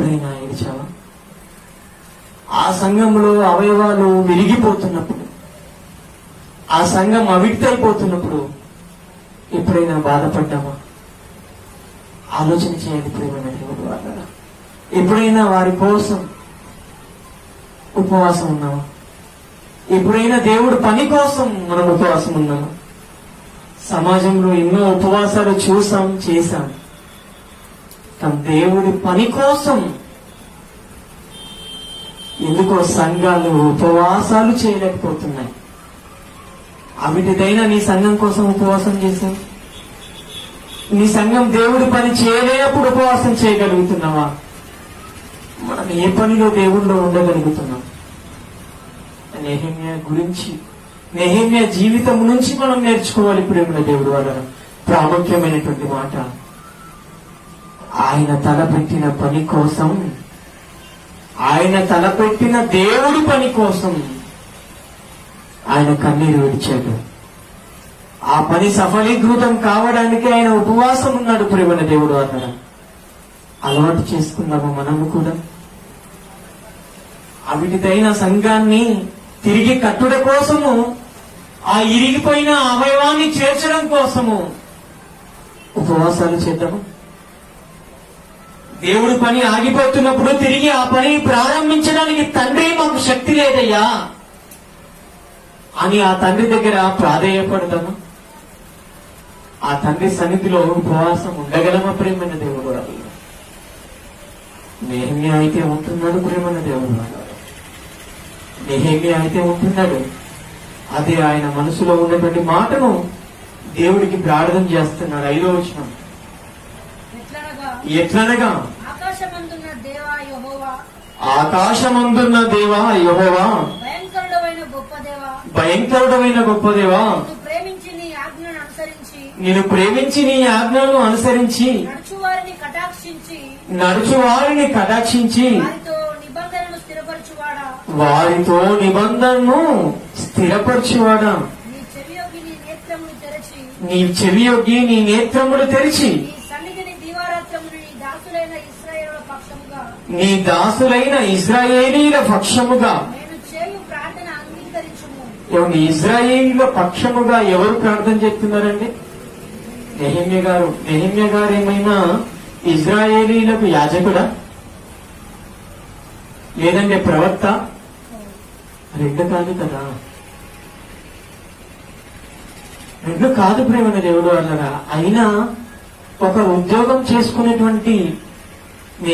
ఎప్పుడైనా ఏడ్చావా? ఆ సంఘంలో అవయవాలు విరిగిపోతున్నప్పుడు, ఆ సంఘం అవిక్తైపోతున్నప్పుడు ఎప్పుడైనా బాధపడ్డామా? ఆలోచన చేయండి ప్రియమైన దేవుడు వాళ్ళ. ఎప్పుడైనా వారి కోసం ఉపవాసం ఉన్నామా? ఎప్పుడైనా దేవుడు పని కోసం మనం ఉపవాసం ఉన్నామా? సమాజంలో ఎన్నో ఉపవాసాలు చూసాం, చేశాం. తమ దేవుడి పని కోసం ఎందుకో సంఘాలు ఉపవాసాలు చేయలేకపోతున్నాయి. అవిటిదైనా నీ సంఘం కోసం ఉపవాసం చేశావు? నీ సంఘం దేవుడి పని చేయలేనప్పుడు ఉపవాసం చేయగలుగుతున్నావా? మనం ఏ పనిలో దేవుడిలో ఉండగలుగుతున్నాం? నెహెమ్యా గురించి, నెహెమ్యా జీవితం నుంచి మనం నేర్చుకోవాలి ప్రేమ దేవుడు వాళ్ళ ప్రాముఖ్యమైనటువంటి మాట. ఆయన తలపెట్టిన పని కోసం, ఆయన తలపెట్టిన దేవుడి పని కోసం ఆయన కన్నీరు విడిచాడు. ఆ పని సఫలీకృతం కావడానికి ఆయన ఉపవాసం ఉన్నాడు ప్రేమ దేవుడు అన్నాడు. అలవాటు చేసుకున్నాము మనము కూడా. అవిటిదైన సంఘాన్ని తిరిగి కట్టుడ కోసము, ఆ ఇరిగిపోయిన అవయవాన్ని చేర్చడం కోసము ఉపవాసాలు చేద్దాము. దేవుడి పని ఆగిపోతున్నప్పుడు తిరిగి ఆ పని ప్రారంభించడానికి తండ్రి మాకు శక్తి లేదయ్యా అని ఆ తండ్రి దగ్గర ప్రాధేయపడదామా? ఆ తండ్రి సన్నిధిలో ఉపవాసం ఉండగలమా ప్రేమైన దేవుడు? నెహెమ్యా అయితే ఉంటున్నాడు ప్రేమైన దేవుడు. నెహెమ్యా అయితే ఉంటున్నాడు. అదే ఆయన మనసులో ఉన్నటువంటి మాటను దేవుడికి ప్రార్థన చేస్తున్నాడు. 5వ వచనం, ఎట్లనగా ఆకాశమందున్న దేవా యెహోవా, భయంకరుడమైన గొప్ప దేవా, నేను ప్రేమించి నీ ఆజ్ఞను అనుసరించి నడుచువారిని కటాక్షించి వారితో నిబంధనను స్థిరపరచువాడా, నీ చెవియొగ్గి నీ నేత్రములు తెరిచి నీ దాసులైన ఇశ్రాయేలీల పక్షముగా, ఇశ్రాయేలీల పక్షముగా ఎవరు ప్రార్థన చేస్తున్నారండి? నెహెమ్యా గారు ఏమైనా ఇశ్రాయేలీలకు యాజకుడా? లేదంటే ప్రవక్త? 2 కాదు కదా. 2 కాదు ప్రేమ దేవుడు అన్నరా. అయినా ఒక ఉద్యోగం చేసుకునేటువంటి